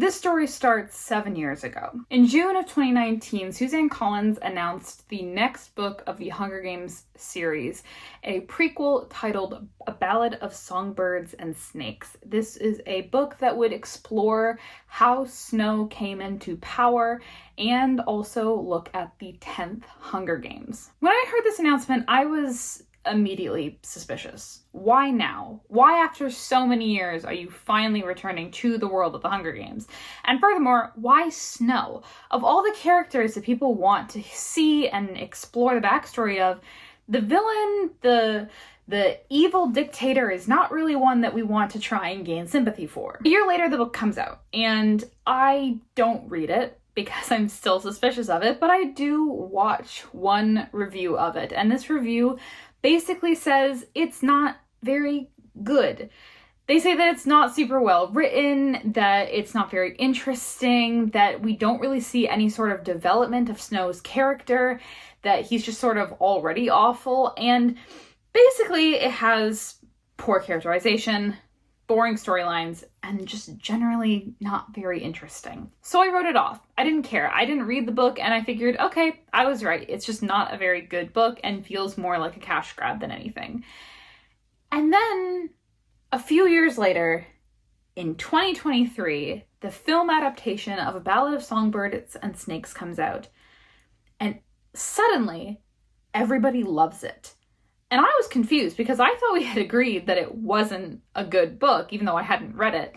This story starts 7 years ago. In June of 2019, Suzanne Collins announced the next book of the Hunger Games series, a prequel titled A Ballad of Songbirds and Snakes. This is a book that would explore how Snow came into power and also look at the 10th Hunger Games. When I heard this announcement, I was immediately suspicious. Why now? Why after so many years are you finally returning to the world of the Hunger Games? And furthermore, why Snow? Of all the characters that people want to see and explore the backstory of, the villain, the evil dictator is not really one that we want to try and gain sympathy for. A year later, the book comes out, and I don't read it because I'm still suspicious of it, but I do watch one review of it, and this review basically says it's not very good. They say that it's not super well written, that it's not very interesting, that we don't really see any sort of development of Snow's character, that he's just sort of already awful, and basically it has poor characterization, boring storylines, and just generally not very interesting. So I wrote it off. I didn't care. I didn't read the book, and I figured, okay, I was right. It's just not a very good book and feels more like a cash grab than anything. And then a few years later, in 2023, the film adaptation of A Ballad of Songbirds and Snakes comes out, and suddenly everybody loves it. And I was confused because I thought we had agreed that it wasn't a good book, even though I hadn't read it.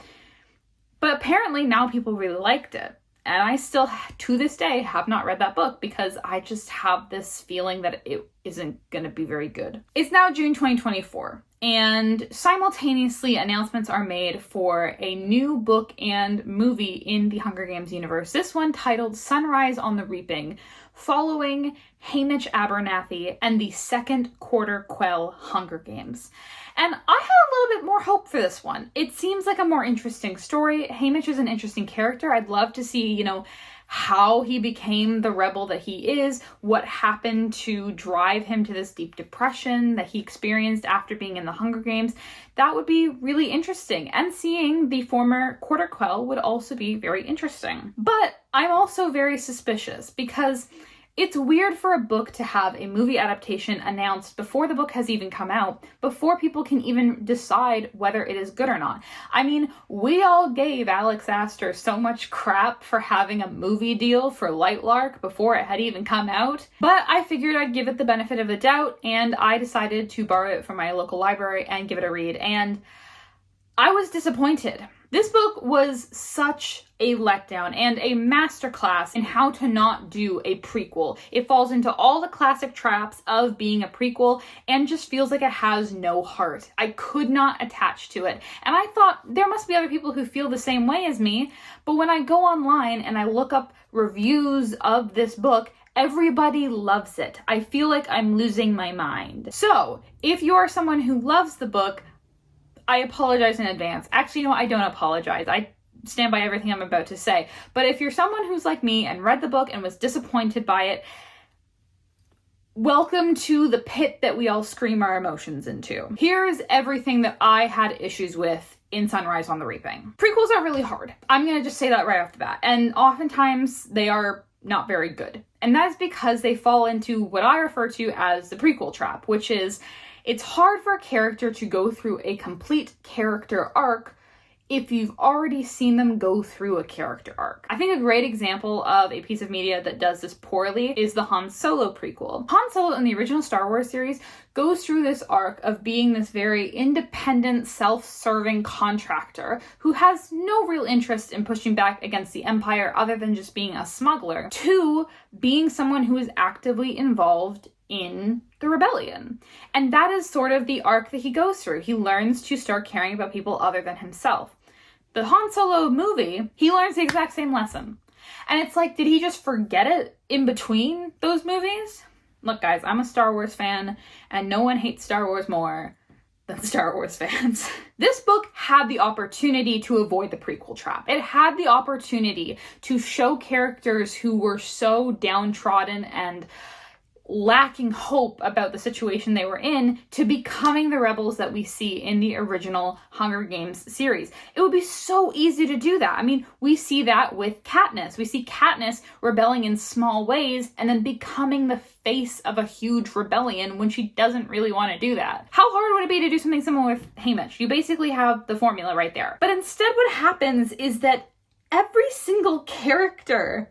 But apparently now people really liked it. And I still, to this day, have not read that book because I just have this feeling that it isn't going to be very good. It's now June 2024, and simultaneously announcements are made for a new book and movie in the Hunger Games universe. This one titled Sunrise on the Reaping, following Hamish Abernathy and the second Prequel Hunger Games. And I had a little bit more hope for this one. It seems like a more interesting story. Hamish is an interesting character. I'd love to see, how he became the rebel that he is, what happened to drive him to this deep depression that he experienced after being in the Hunger Games. That would be really interesting. And seeing the former Prequel would also be very interesting. But I'm also very suspicious because it's weird for a book to have a movie adaptation announced before the book has even come out, before people can even decide whether it is good or not. I mean, we all gave Alex Astor so much crap for having a movie deal for Lightlark before it had even come out, but I figured I'd give it the benefit of the doubt, and I decided to borrow it from my local library and give it a read, and I was disappointed. This book was such a letdown and a masterclass in how to not do a prequel. It falls into all the classic traps of being a prequel and just feels like it has no heart. I could not attach to it. And I thought there must be other people who feel the same way as me, but when I go online and I look up reviews of this book, everybody loves it. I feel like I'm losing my mind. So, if you are someone who loves the book, I apologize in advance. Actually, I don't apologize. I stand by everything I'm about to say. But if you're someone who's like me and read the book and was disappointed by it, welcome to the pit that we all scream our emotions into. Here's everything that I had issues with in Sunrise on the Reaping. Prequels are really hard. I'm going to just say that right off the bat. And oftentimes they are not very good. And that is because they fall into what I refer to as the prequel trap, which is it's hard for a character to go through a complete character arc if you've already seen them go through a character arc. I think a great example of a piece of media that does this poorly is the Han Solo prequel. Han Solo in the original Star Wars series goes through this arc of being this very independent, self-serving contractor who has no real interest in pushing back against the Empire other than just being a smuggler, to being someone who is actively involved in the rebellion. And that is sort of the arc that he goes through. He learns to start caring about people other than himself. The Han Solo movie, he learns the exact same lesson. And it's like, did he just forget it in between those movies? Look, guys, I'm a Star Wars fan, and no one hates Star Wars more than Star Wars fans. This book had the opportunity to avoid the prequel trap. It had the opportunity to show characters who were so downtrodden and lacking hope about the situation they were in to becoming the rebels that we see in the original Hunger Games series. It would be so easy to do that. I mean, we see that with Katniss. We see Katniss rebelling in small ways and then becoming the face of a huge rebellion when she doesn't really want to do that. How hard would it be to do something similar with Haymitch? You basically have the formula right there. But instead what happens is that every single character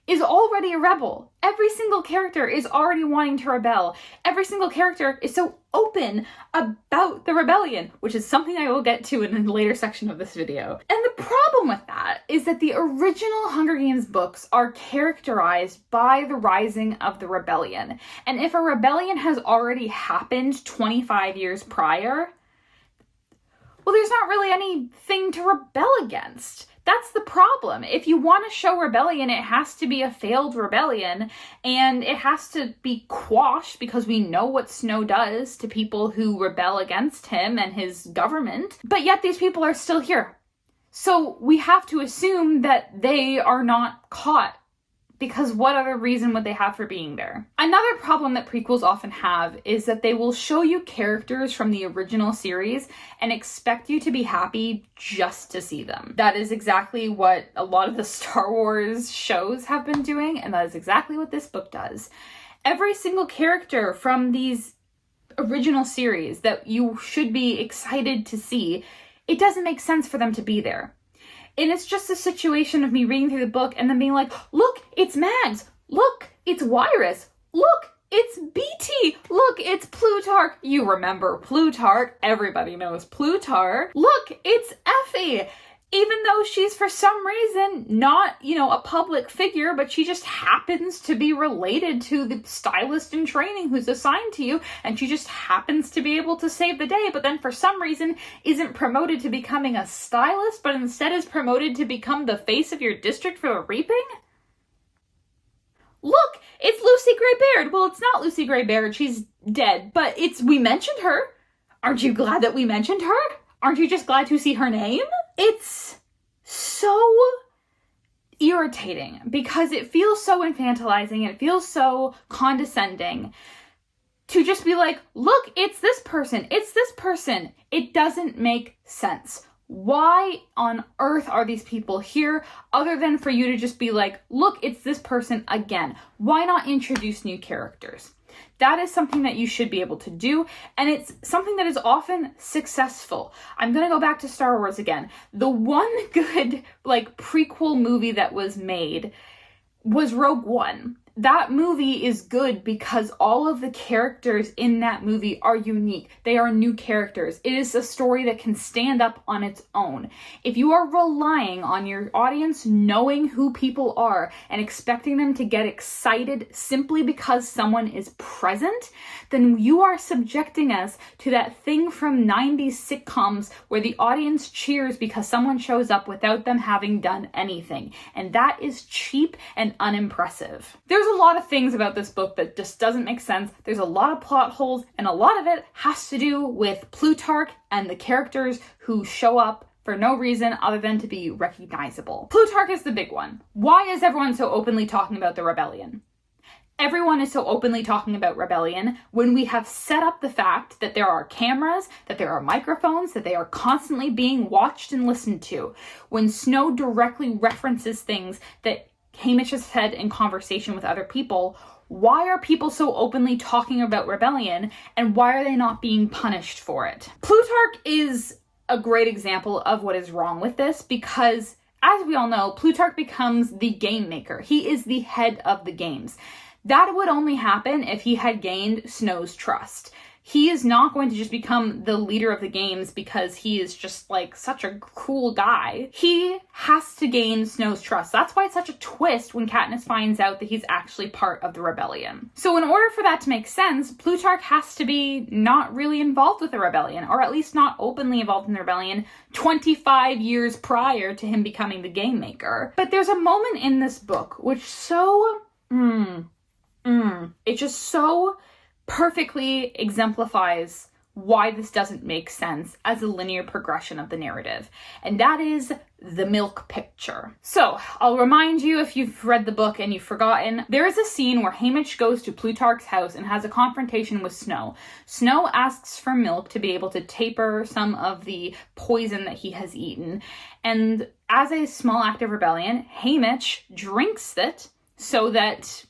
is already a rebel. Every single character is already wanting to rebel. Every single character is so open about the rebellion, which is something I will get to in a later section of this video. And the problem with that is that the original Hunger Games books are characterized by the rising of the rebellion. And if a rebellion has already happened 25 years prior, well, there's not really anything to rebel against. That's the problem. If you want to show rebellion, it has to be a failed rebellion, and it has to be quashed because we know what Snow does to people who rebel against him and his government. But yet these people are still here. So we have to assume that they are not caught, because what other reason would they have for being there? Another problem that prequels often have is that they will show you characters from the original series and expect you to be happy just to see them. That is exactly what a lot of the Star Wars shows have been doing, and that is exactly what this book does. Every single character from these original series that you should be excited to see, it doesn't make sense for them to be there. And it's just a situation of me reading through the book and then being like, look, it's Mags. Look, it's Wyrus. Look, it's BT. Look, it's Plutarch. You remember Plutarch. Everybody knows Plutarch. Look, it's Effie. Even though she's for some reason not, a public figure, but she just happens to be related to the stylist in training who's assigned to you, and she just happens to be able to save the day, but then for some reason isn't promoted to becoming a stylist, but instead is promoted to become the face of your district for the reaping? Look, it's Lucy Greybeard. Well, it's not Lucy Greybeard. She's dead, but we mentioned her. Aren't you glad that we mentioned her? Aren't you just glad to see her name? It's so irritating because it feels so infantilizing. It feels so condescending to just be like, look, it's this person. It's this person. It doesn't make sense. Why on earth are these people here other than for you to just be like, look, it's this person again? Why not introduce new characters? That is something that you should be able to do, and it's something that is often successful. I'm gonna go back to Star Wars again. The one good, prequel movie that was made was Rogue One. That movie is good because all of the characters in that movie are unique. They are new characters. It is a story that can stand up on its own. If you are relying on your audience knowing who people are and expecting them to get excited simply because someone is present, then you are subjecting us to that thing from 90s sitcoms where the audience cheers because someone shows up without them having done anything. And that is cheap and unimpressive. There's a lot of things about this book that just doesn't make sense. There's a lot of plot holes, and a lot of it has to do with Plutarch and the characters who show up for no reason other than to be recognizable. Plutarch is the big one. Why is everyone so openly talking about the rebellion? Everyone is so openly talking about rebellion when we have set up the fact that there are cameras, that there are microphones, that they are constantly being watched and listened to. When Snow directly references things that Haymitch has said in conversation with other people, why are people so openly talking about rebellion, and why are they not being punished for it? Plutarch is a great example of what is wrong with this because, as we all know, Plutarch becomes the game maker. He is the head of the games. That would only happen if he had gained Snow's trust. He is not going to just become the leader of the games because he is just such a cool guy. He has to gain Snow's trust. That's why it's such a twist when Katniss finds out that he's actually part of the rebellion. So in order for that to make sense, Plutarch has to be not really involved with the rebellion, or at least not openly involved in the rebellion 25 years prior to him becoming the game maker. But there's a moment in this book which it just so perfectly exemplifies why this doesn't make sense as a linear progression of the narrative. And that is the milk picture. So, I'll remind you, if you've read the book and you've forgotten, there is a scene where Haymitch goes to Plutarch's house and has a confrontation with Snow. Snow asks for milk to be able to taper some of the poison that he has eaten. And as a small act of rebellion, Haymitch drinks it so that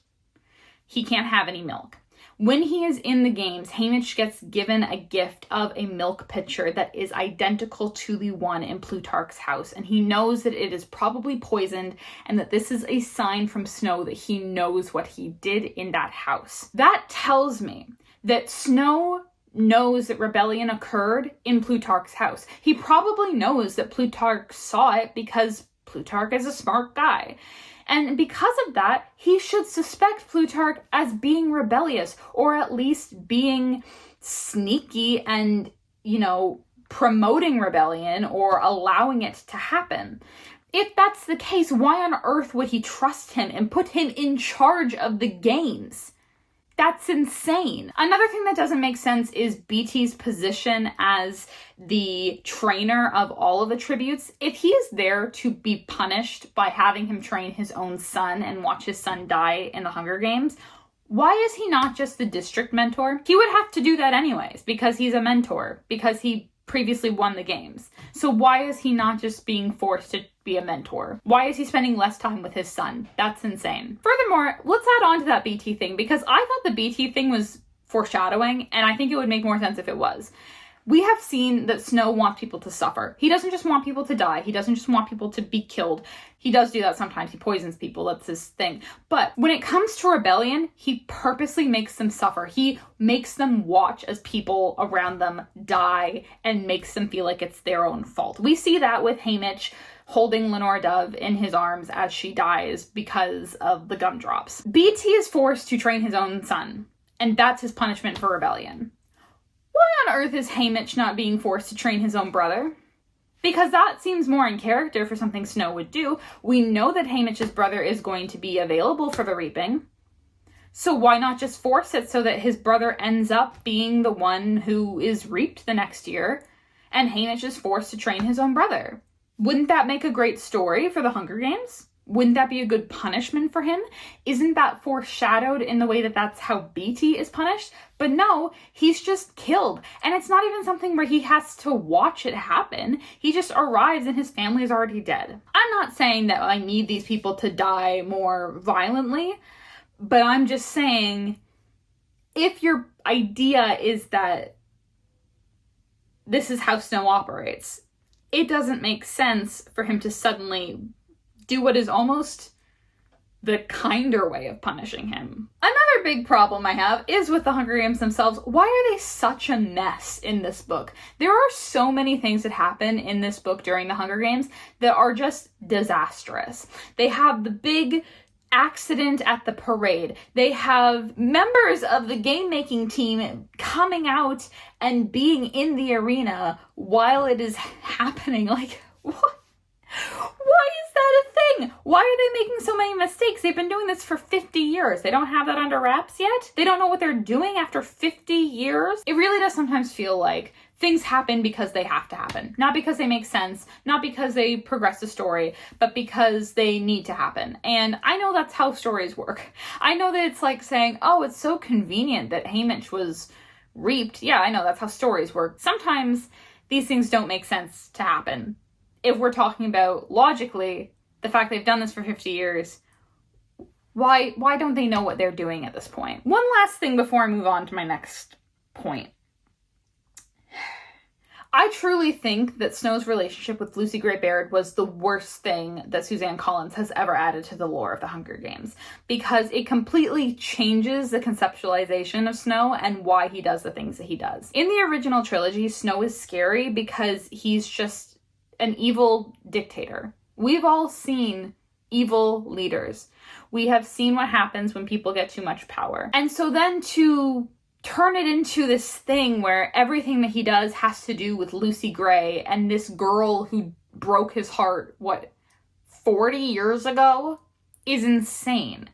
he can't have any milk. When he is in the games, Haymitch gets given a gift of a milk pitcher that is identical to the one in Plutarch's house, and he knows that it is probably poisoned and that this is a sign from Snow that he knows what he did in that house. That tells me that Snow knows that rebellion occurred in Plutarch's house. He probably knows that Plutarch saw it because Plutarch is a smart guy. And because of that, he should suspect Plutarch as being rebellious, or at least being sneaky and, promoting rebellion or allowing it to happen. If that's the case, why on earth would he trust him and put him in charge of the games? That's insane. Another thing that doesn't make sense is BT's position as the trainer of all of the tributes. If he is there to be punished by having him train his own son and watch his son die in the Hunger Games, why is he not just the district mentor? He would have to do that anyways, because he's a mentor, because he previously won the games. So why is he not just being forced to be a mentor? Why is he spending less time with his son? That's insane. Furthermore, let's add on to that BT thing, because I thought the BT thing was foreshadowing, and I think it would make more sense if it was. We have seen that Snow wants people to suffer. He doesn't just want people to die. He doesn't just want people to be killed. He does do that sometimes. He poisons people. That's his thing. But when it comes to rebellion, he purposely makes them suffer. He makes them watch as people around them die and makes them feel like it's their own fault. We see that with Haymitch holding Lenore Dove in his arms as she dies because of the gumdrops. BT is forced to train his own son, and that's his punishment for rebellion. Why on earth is Haymitch not being forced to train his own brother? Because that seems more in character for something Snow would do. We know that Haymitch's brother is going to be available for the reaping. So why not just force it so that his brother ends up being the one who is reaped the next year, and Haymitch is forced to train his own brother? Wouldn't that make a great story for the Hunger Games? Wouldn't that be a good punishment for him? Isn't that foreshadowed in the way that that's how BT is punished? But no, he's just killed. And it's not even something where he has to watch it happen. He just arrives and his family is already dead. I'm not saying that I need these people to die more violently, but I'm just saying, if your idea is that this is how Snow operates, it doesn't make sense for him to suddenly do what is almost the kinder way of punishing him. Another big problem I have is with the Hunger Games themselves. Why are they such a mess in this book? There are so many things that happen in this book during the Hunger Games that are just disastrous. They have the big accident at the parade. They have members of the game-making team coming out and being in the arena while it is happening. Like, what? Why is that a thing? Why are they making so many mistakes? They've been doing this for 50 years. They don't have that under wraps yet? They don't know what they're doing after 50 years? It really does sometimes feel like things happen because they have to happen. Not because they make sense, not because they progress the story, but because they need to happen. And I know that's how stories work. I know that it's like saying, oh, it's so convenient that Haymitch was reaped. Yeah, I know that's how stories work. Sometimes these things don't make sense to happen. If we're talking about logically, the fact they've done this for 50 years, why don't they know what they're doing at this point? One last thing before I move on to my next point. I truly think that Snow's relationship with Lucy Gray Baird was the worst thing that Suzanne Collins has ever added to the lore of the Hunger Games, because it completely changes the conceptualization of Snow and why he does the things that he does. In the original trilogy, Snow is scary because he's just an evil dictator. We've all seen evil leaders. We have seen what happens when people get too much power. And so then to turn it into this thing where everything that he does has to do with Lucy Gray and this girl who broke his heart, 40 years ago, is insane.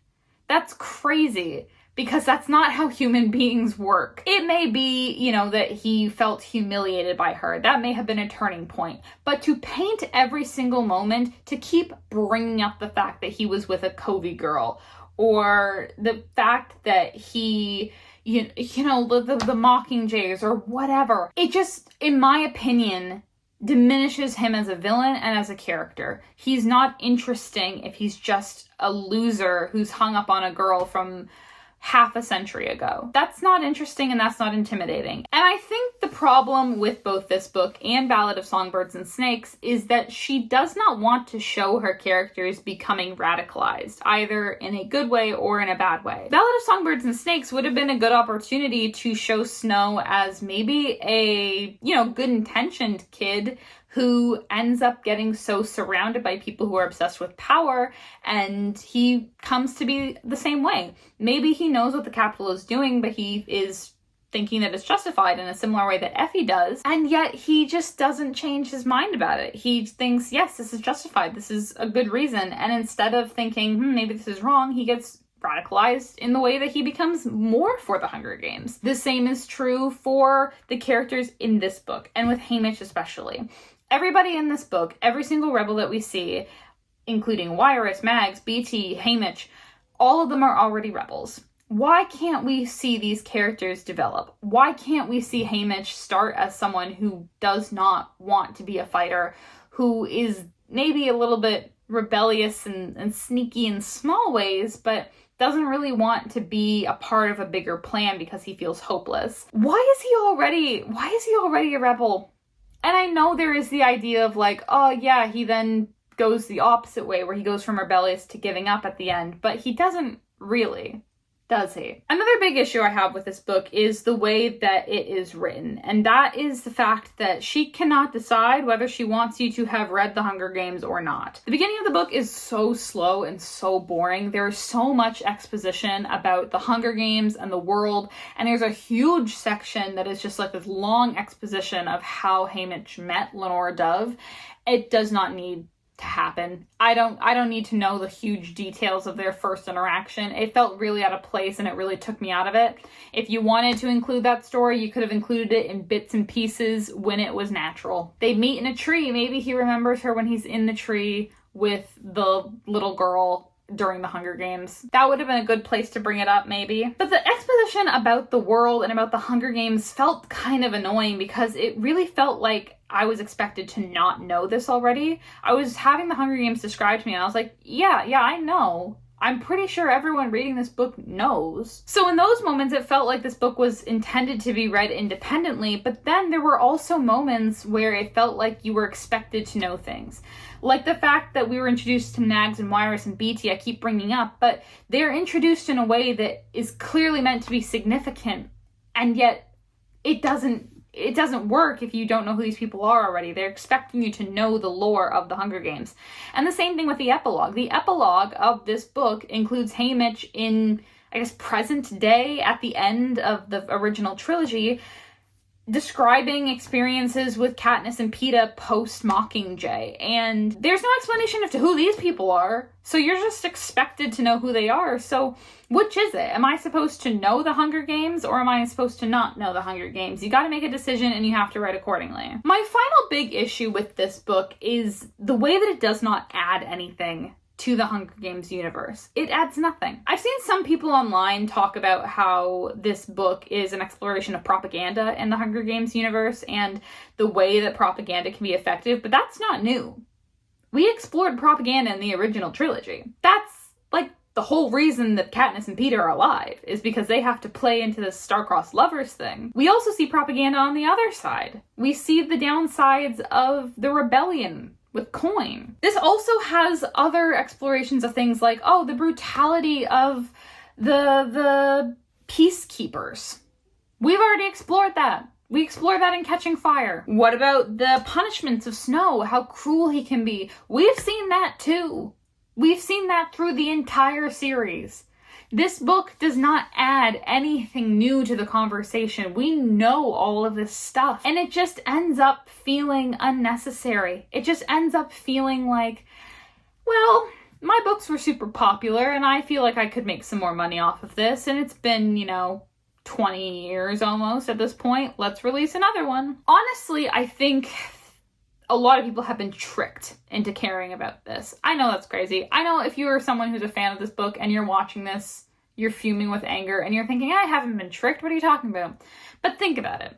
That's crazy because that's not how human beings work. It may be, you know, that he felt humiliated by her. That may have been a turning point. But to paint every single moment, to keep bringing up the fact that he was with a Covey girl, or the fact that he, you know, the Mockingjays or whatever, it just, in my opinion, diminishes him as a villain and as a character. He's not interesting if he's just a loser who's hung up on a girl from half a century ago. That's not interesting and that's not intimidating. And I think the problem with both this book and Ballad of Songbirds and Snakes is that she does not want to show her characters becoming radicalized, either in a good way or in a bad way. Ballad of Songbirds and Snakes would have been a good opportunity to show Snow as maybe a, you know, good-intentioned kid who ends up getting so surrounded by people who are obsessed with power, and he comes to be the same way. Maybe he knows what the Capitol is doing, but he is thinking that it's justified in a similar way that Effie does, and yet he just doesn't change his mind about it. He thinks, yes, this is justified, this is a good reason, and instead of thinking, maybe this is wrong, he gets radicalized in the way that he becomes more for the Hunger Games. The same is true for the characters in this book, and with Haymitch especially. Everybody in this book, every single rebel that we see, including Wiress, Mags, BT, Haymitch, all of them are already rebels. Why can't we see these characters develop? Why can't we see Haymitch start as someone who does not want to be a fighter, who is maybe a little bit rebellious and sneaky in small ways, but doesn't really want to be a part of a bigger plan because he feels hopeless? Why is he already a rebel? And I know there is the idea of like, oh yeah, he then goes the opposite way where he goes from rebellious to giving up at the end, but he doesn't really, does he? Another big issue I have with this book is the way that it is written, and that is the fact that she cannot decide whether she wants you to have read The Hunger Games or not. The beginning of the book is so slow and so boring. There is so much exposition about the Hunger Games and the world, and there's a huge section that is just like this long exposition of how Haymitch met Lenora Dove. It does not need to happen. I don't need to know the huge details of their first interaction. It felt really out of place and it really took me out of it. If you wanted to include that story, you could have included it in bits and pieces when it was natural. They meet in a tree. Maybe he remembers her when he's in the tree with the little girl during the Hunger Games. That would have been a good place to bring it up, maybe. But the exposition about the world and about the Hunger Games felt kind of annoying because it really felt like I was expected to not know this already. I was having the Hunger Games described to me and I was like, yeah, I know. I'm pretty sure everyone reading this book knows. So in those moments, it felt like this book was intended to be read independently, but then there were also moments where it felt like you were expected to know things. Like the fact that we were introduced to Nags and Wiress and BT, I keep bringing up, but they're introduced in a way that is clearly meant to be significant, and yet it doesn't work if you don't know who these people are already. They're expecting you to know the lore of the Hunger Games. And the same thing with the epilogue. The epilogue of this book includes Haymitch in, I guess, present day at the end of the original trilogy, describing experiences with Katniss and Peeta post-Mockingjay. And there's no explanation as to who these people are, so you're just expected to know who they are. So which is it? Am I supposed to know the Hunger Games, or am I supposed to not know the Hunger Games? You gotta make a decision and you have to write accordingly. My final big issue with this book is the way that it does not add anything to the Hunger Games universe. It adds nothing. I've seen some people online talk about how this book is an exploration of propaganda in the Hunger Games universe and the way that propaganda can be effective, but that's not new. We explored propaganda in the original trilogy. That's like the whole reason that Katniss and Peeta are alive, is because they have to play into this star-crossed lovers thing. We also see propaganda on the other side. We see the downsides of the rebellion with Coin. This also has other explorations of things like, oh, the brutality of the peacekeepers. We've already explored that. We explored that in Catching Fire. What about the punishments of Snow? How cruel he can be. We've seen that too. We've seen that through the entire series. This book does not add anything new to the conversation. We know all of this stuff, and it just ends up feeling unnecessary. It just ends up feeling like, well, my book books were super popular, and I feel like I could make some more money off of this, and it's been, 20 years almost at this point. Let's release another one. Honestly, I think a lot of people have been tricked into caring about this. I know that's crazy. I know if you are someone who's a fan of this book and you're watching this, you're fuming with anger and you're thinking, I haven't been tricked. What are you talking about? But think about it.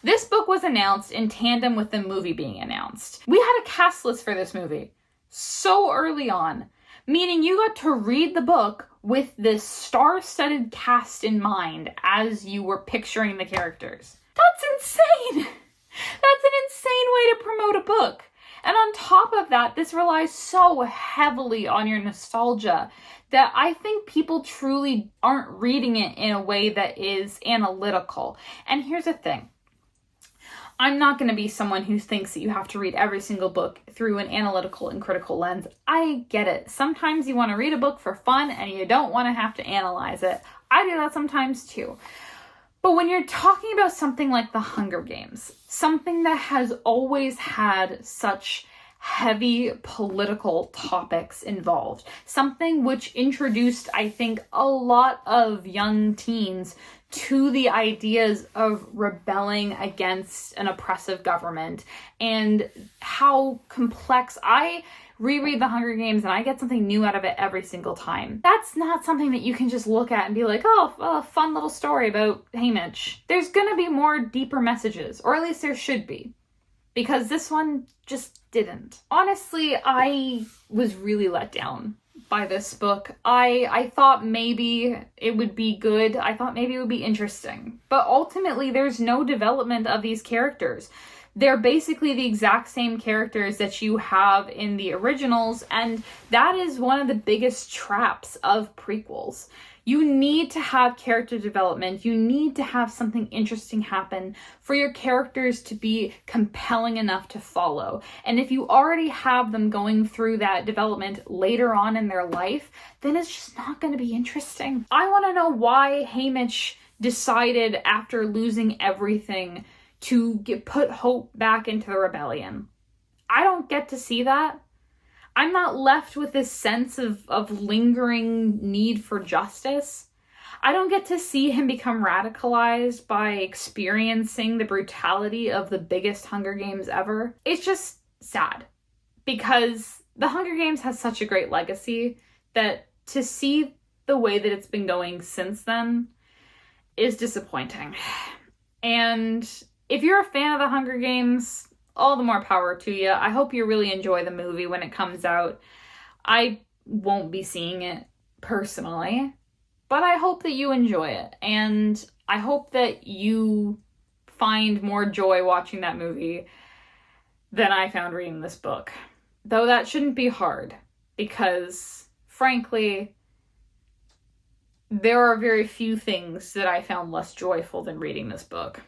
This book was announced in tandem with the movie being announced. We had a cast list for this movie so early on, meaning you got to read the book with this star-studded cast in mind as you were picturing the characters. That's insane! That's an insane way to promote a book. And on top of that, this relies so heavily on your nostalgia that I think people truly aren't reading it in a way that is analytical. And here's the thing. I'm not going to be someone who thinks that you have to read every single book through an analytical and critical lens. I get it. Sometimes you want to read a book for fun and you don't want to have to analyze it. I do that sometimes too. But when you're talking about something like The Hunger Games, something that has always had such heavy political topics involved, something which introduced, I think, a lot of young teens to the ideas of rebelling against an oppressive government and how complex. I reread The Hunger Games and I get something new out of it every single time. That's not something that you can just look at and be like, oh, a fun little story about Haymitch. There's gonna be more deeper messages, or at least there should be, because this one just didn't. Honestly, I was really let down by this book. I thought maybe it would be good. I thought maybe it would be interesting. But ultimately, there's no development of these characters. They're basically the exact same characters that you have in the originals, and that is one of the biggest traps of prequels. You need to have character development. You need to have something interesting happen for your characters to be compelling enough to follow. And if you already have them going through that development later on in their life, then it's just not going to be interesting. I want to know why Haymitch decided after losing everything to put hope back into the rebellion. I don't get to see that. I'm not left with this sense of lingering need for justice. I don't get to see him become radicalized by experiencing the brutality of the biggest Hunger Games ever. It's just sad, because the Hunger Games has such a great legacy that to see the way that it's been going since then is disappointing. And if you're a fan of the Hunger Games, all the more power to you. I hope you really enjoy the movie when it comes out. I won't be seeing it personally, but I hope that you enjoy it. And I hope that you find more joy watching that movie than I found reading this book. Though that shouldn't be hard, because frankly, there are very few things that I found less joyful than reading this book.